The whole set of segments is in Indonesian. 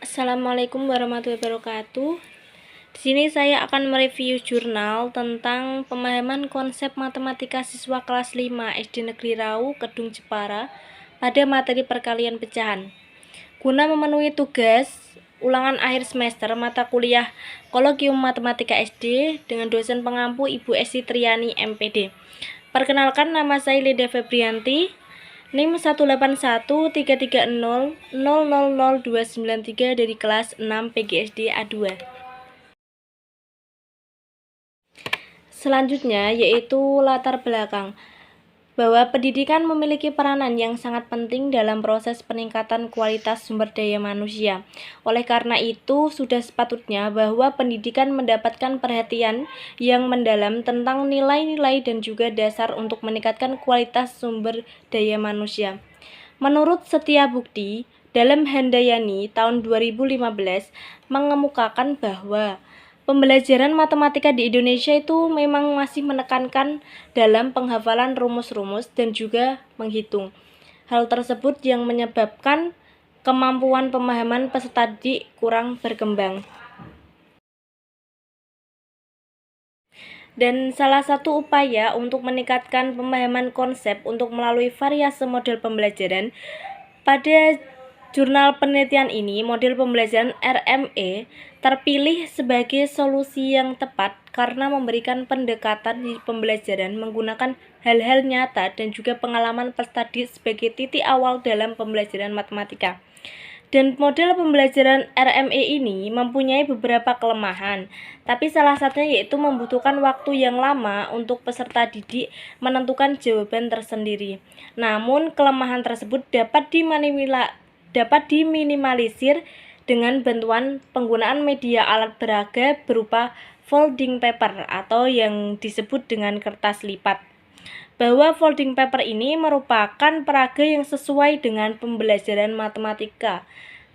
Assalamualaikum warahmatullahi wabarakatuh. Di sini saya akan mereview jurnal tentang pemahaman konsep matematika siswa kelas 5 SD Negeri Rau, Kedung Jepara pada materi perkalian pecahan. Guna memenuhi tugas ulangan akhir semester mata kuliah Kolokium Matematika SD dengan dosen pengampu Ibu Esti Triani MPD. Perkenalkan, nama saya Lida Febrianti, NIM 1813300000293 dari kelas 6 PGSD A2. Selanjutnya yaitu latar belakang, bahwa pendidikan memiliki peranan yang sangat penting dalam proses peningkatan kualitas sumber daya manusia. Oleh karena itu, sudah sepatutnya bahwa pendidikan mendapatkan perhatian yang mendalam tentang nilai-nilai dan juga dasar untuk meningkatkan kualitas sumber daya manusia. Menurut Setiabudi, dalam Handayani tahun 2015 mengemukakan bahwa pembelajaran matematika di Indonesia itu memang masih menekankan dalam penghafalan rumus-rumus dan juga menghitung. Hal tersebut yang menyebabkan kemampuan pemahaman peserta didik kurang berkembang. Dan salah satu upaya untuk meningkatkan pemahaman konsep untuk melalui variasi model pembelajaran, pada jurnal penelitian ini model pembelajaran RME terpilih sebagai solusi yang tepat karena memberikan pendekatan di pembelajaran menggunakan hal-hal nyata dan juga pengalaman peserta didik sebagai titik awal dalam pembelajaran matematika. Dan model pembelajaran RME ini mempunyai beberapa kelemahan, tapi salah satunya yaitu membutuhkan waktu yang lama untuk peserta didik menentukan jawaban tersendiri. Namun, kelemahan tersebut dapat diminimalisir dengan bantuan penggunaan media alat peraga berupa folding paper atau yang disebut dengan kertas lipat. Bahwa folding paper ini merupakan peraga yang sesuai dengan pembelajaran matematika,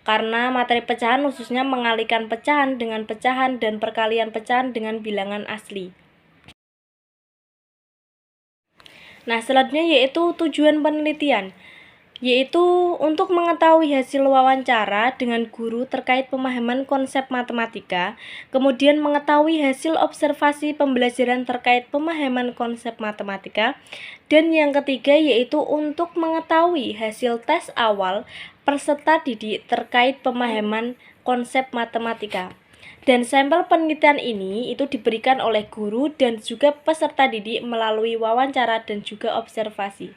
karena materi pecahan khususnya mengalihkan pecahan dengan pecahan dan perkalian pecahan dengan bilangan asli. Nah, selanjutnya yaitu tujuan penelitian, yaitu untuk mengetahui hasil wawancara dengan guru terkait pemahaman konsep matematika, kemudian mengetahui hasil observasi pembelajaran terkait pemahaman konsep matematika, dan yang ketiga yaitu untuk mengetahui hasil tes awal peserta didik terkait pemahaman konsep matematika. Dan sampel penelitian ini itu diberikan oleh guru dan juga peserta didik melalui wawancara dan juga observasi.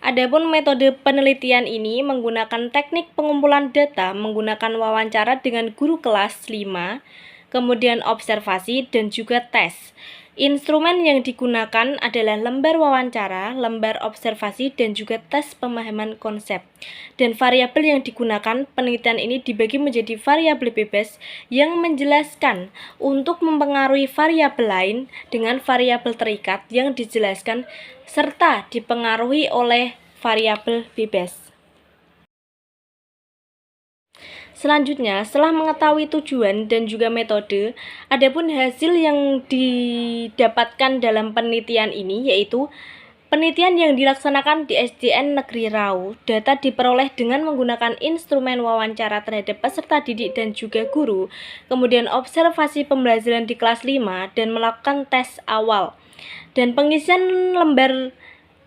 Adapun metode penelitian ini menggunakan teknik pengumpulan data menggunakan wawancara dengan guru kelas 5, kemudian observasi dan juga tes. Instrumen yang digunakan adalah lembar wawancara, lembar observasi dan juga tes pemahaman konsep. Dan variabel yang digunakan penelitian ini dibagi menjadi variabel bebas yang menjelaskan untuk mempengaruhi variabel lain dengan variabel terikat yang dijelaskan serta dipengaruhi oleh variabel bebas. Selanjutnya, setelah mengetahui tujuan dan juga metode, adapun hasil yang didapatkan dalam penelitian ini yaitu penelitian yang dilaksanakan di SDN Negeri Rau. Data diperoleh dengan menggunakan instrumen wawancara terhadap peserta didik dan juga guru, kemudian observasi pembelajaran di kelas 5 dan melakukan tes awal. Dan pengisian lembar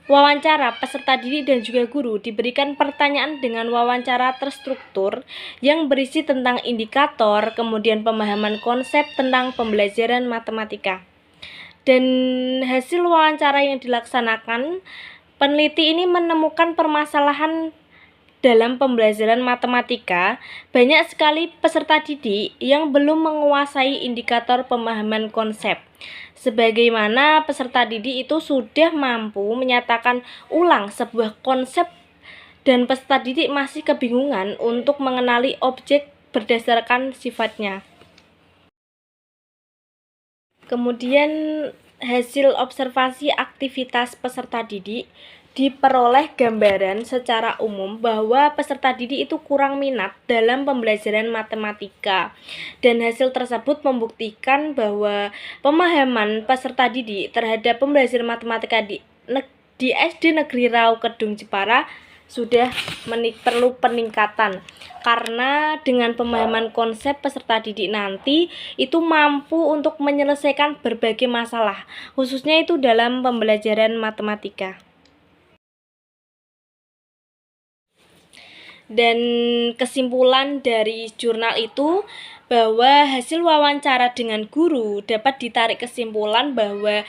wawancara peserta didik dan juga guru diberikan pertanyaan dengan wawancara terstruktur yang berisi tentang indikator, kemudian pemahaman konsep tentang pembelajaran matematika. Dan hasil wawancara yang dilaksanakan, peneliti ini menemukan permasalahan dalam pembelajaran matematika. Banyak sekali peserta didik yang belum menguasai indikator pemahaman konsep. Sebagaimana peserta didik itu sudah mampu menyatakan ulang sebuah konsep dan peserta didik masih kebingungan untuk mengenali objek berdasarkan sifatnya. Kemudian hasil observasi aktivitas peserta didik diperoleh gambaran secara umum bahwa peserta didik itu kurang minat dalam pembelajaran matematika. Dan hasil tersebut membuktikan bahwa pemahaman peserta didik terhadap pembelajaran matematika di SD Negeri Rau Kedung Jepara sudah perlu peningkatan, karena dengan pemahaman konsep peserta didik nanti itu mampu untuk menyelesaikan berbagai masalah, khususnya itu dalam pembelajaran matematika. Dan kesimpulan dari jurnal itu bahwa hasil wawancara dengan guru dapat ditarik kesimpulan bahwa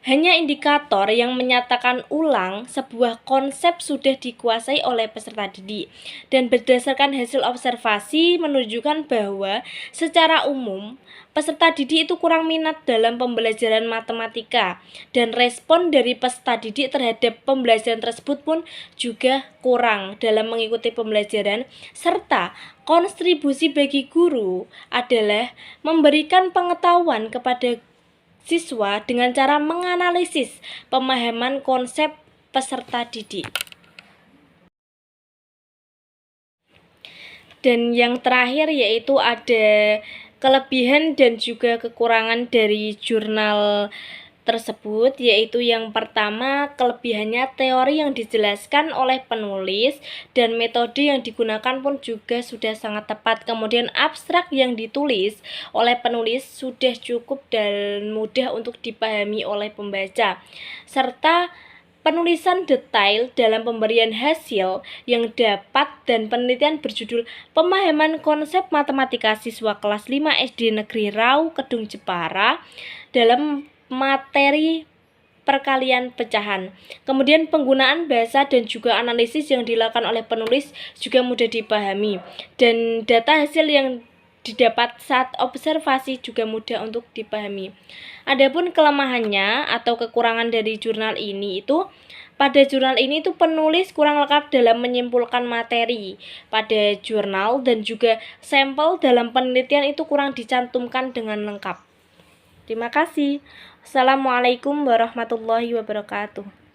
hanya indikator yang menyatakan ulang sebuah konsep sudah dikuasai oleh peserta didik, dan berdasarkan hasil observasi menunjukkan bahwa secara umum peserta didik itu kurang minat dalam pembelajaran matematika, dan respon dari peserta didik terhadap pembelajaran tersebut pun juga kurang dalam mengikuti pembelajaran, serta kontribusi bagi guru adalah memberikan pengetahuan kepada siswa dengan cara menganalisis pemahaman konsep peserta didik. Dan yang terakhir yaitu ada kelebihan dan juga kekurangan dari jurnal tersebut, yaitu yang pertama, kelebihannya teori yang dijelaskan oleh penulis dan metode yang digunakan pun juga sudah sangat tepat. Kemudian abstrak yang ditulis oleh penulis sudah cukup dan mudah untuk dipahami oleh pembaca, serta penulisan detail dalam pemberian hasil yang dapat dan penelitian berjudul Pemahaman Konsep Matematika Siswa Kelas 5 SD Negeri Rau Kedung Jepara dalam materi perkalian pecahan. Kemudian penggunaan bahasa dan juga analisis yang dilakukan oleh penulis juga mudah dipahami, dan data hasil yang didapat saat observasi juga mudah untuk dipahami. Adapun kelemahannya atau kekurangan dari jurnal ini itu, pada jurnal ini itu penulis kurang lengkap dalam menyimpulkan materi pada jurnal, dan juga sampel dalam penelitian itu kurang dicantumkan dengan lengkap. Terima kasih. Assalamualaikum warahmatullahi wabarakatuh.